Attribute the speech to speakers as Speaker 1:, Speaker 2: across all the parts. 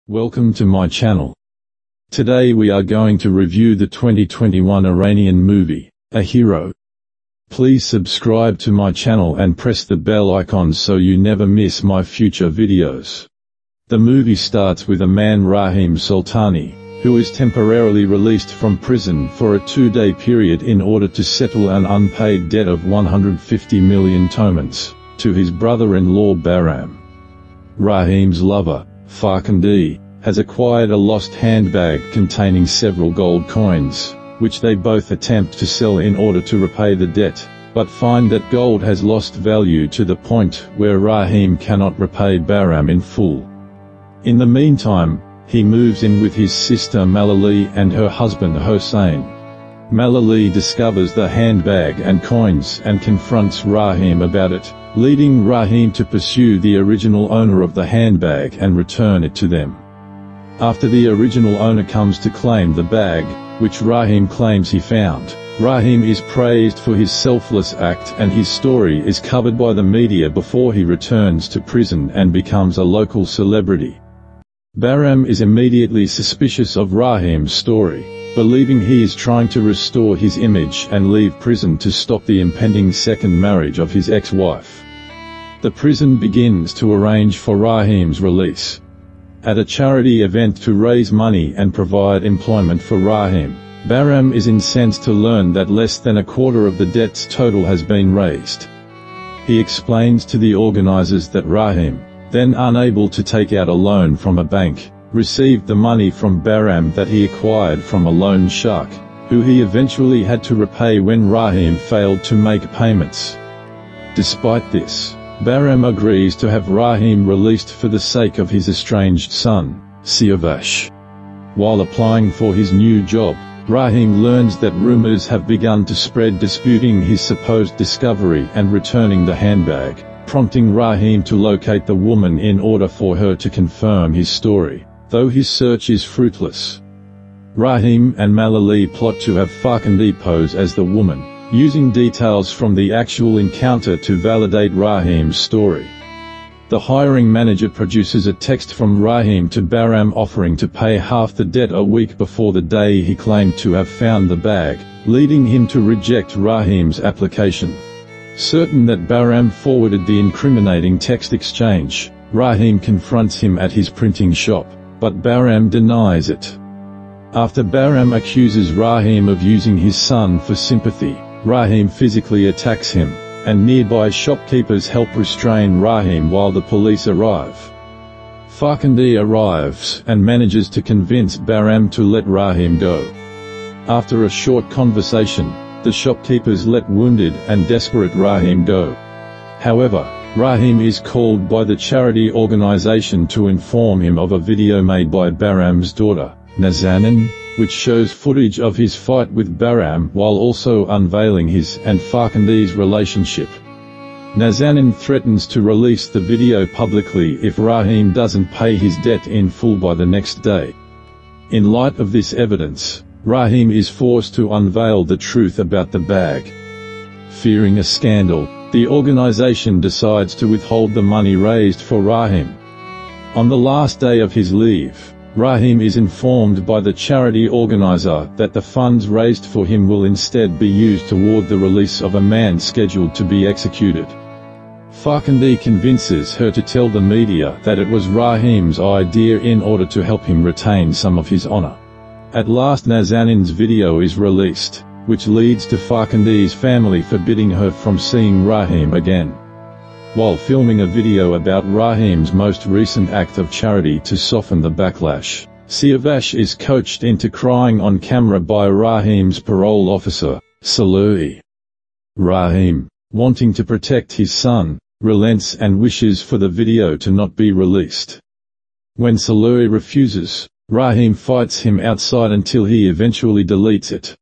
Speaker 1: Welcome to my channel. Today we are going to review the 2021 Iranian movie, A Hero. Please subscribe to my channel and press the bell icon so you never miss my future videos. The movie starts with a man Rahim Soltani, who is temporarily released from prison for a 2-day period in order to settle an unpaid debt of 150 million tomans to his brother-in-law Bahram. Rahim's lover, Farkondeh, has acquired a lost handbag containing several gold coins, which they both attempt to sell in order to repay the debt, but find that gold has lost value to the point where Rahim cannot repay Bahram in full. In the meantime, he moves in with his sister Malileh and her husband Hossein. Malileh discovers the handbag and coins and confronts Rahim about it, leading Rahim to pursue the original owner of the handbag and return it to them. After the original owner comes to claim the bag, which Rahim claims he found, Rahim is praised for his selfless act and his story is covered by the media before he returns to prison and becomes a local celebrity. Bahram is immediately suspicious of Rahim's story, believing he is trying to restore his image and leave prison to stop the impending second marriage of his ex-wife. The prison begins to arrange for Rahim's release. At a charity event to raise money and provide employment for Rahim, Bahram is incensed to learn that less than a quarter of the debt's total has been raised. He explains to the organizers that Rahim, then unable to take out a loan from a bank, received the money from Bahram that he acquired from a loan shark, who he eventually had to repay when Rahim failed to make payments. Despite this, Bahram agrees to have Rahim released for the sake of his estranged son, Siavash. While applying for his new job, Rahim learns that rumors have begun to spread disputing his supposed discovery and returning the handbag, prompting Rahim to locate the woman in order for her to confirm his story, though his search is fruitless. Rahim and Malileh plot to have Farkondeh pose as the woman, using details from the actual encounter to validate Rahim's story. The hiring manager produces a text from Rahim to Bahram offering to pay half the debt a week before the day he claimed to have found the bag, leading him to reject Rahim's application. Certain that Bahram forwarded the incriminating text exchange, Rahim confronts him at his printing shop, but Bahram denies it. After Bahram accuses Rahim of using his son for sympathy, Rahim physically attacks him, and nearby shopkeepers help restrain Rahim while the police arrive. Farkondeh arrives and manages to convince Bahram to let Rahim go. After a short conversation, the shopkeepers let wounded and desperate Rahim go. However, Rahim is called by the charity organization to inform him of a video made by Bahram's daughter, Nazanin, which shows footage of his fight with Bahram while also unveiling his and Farkondeh's relationship. Nazanin threatens to release the video publicly if Rahim doesn't pay his debt in full by the next day. In light of this evidence, Rahim is forced to unveil the truth about the bag. Fearing a scandal, the organization decides to withhold the money raised for Rahim. On the last day of his leave, Rahim is informed by the charity organizer that the funds raised for him will instead be used toward the release of a man scheduled to be executed. Farkondeh convinces her to tell the media that it was Rahim's idea in order to help him retain some of his honor. At last Nazanin's video is released, which leads to Farkondeh's family forbidding her from seeing Rahim again. While filming a video about Rahim's most recent act of charity to soften the backlash, Siavash is coached into crying on camera by Rahim's parole officer, Salehi. Rahim, wanting to protect his son, relents and wishes for the video to not be released. When Salehi refuses, Rahim fights him outside until he eventually deletes it.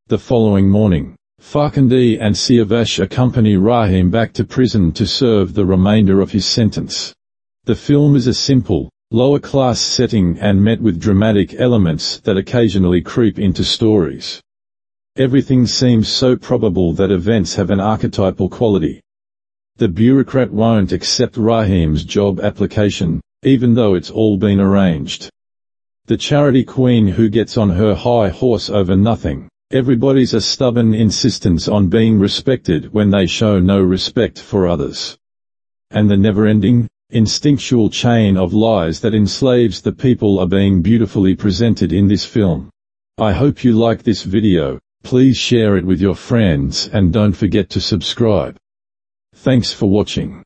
Speaker 1: The following morning, Farkondeh and Siavash accompany Rahim back to prison to serve the remainder of his sentence. The film is a simple, lower-class setting and met with dramatic elements that occasionally creep into stories. Everything seems so probable that events have an archetypal quality. The bureaucrat won't accept Rahim's job application, even though it's all been arranged. The charity queen who gets on her high horse over nothing. Everybody's a stubborn insistence on being respected when they show no respect for others. And the never-ending, instinctual chain of lies that enslaves the people are being beautifully presented in this film. I hope you like this video. Please share it with your friends and don't forget to subscribe. Thanks for watching.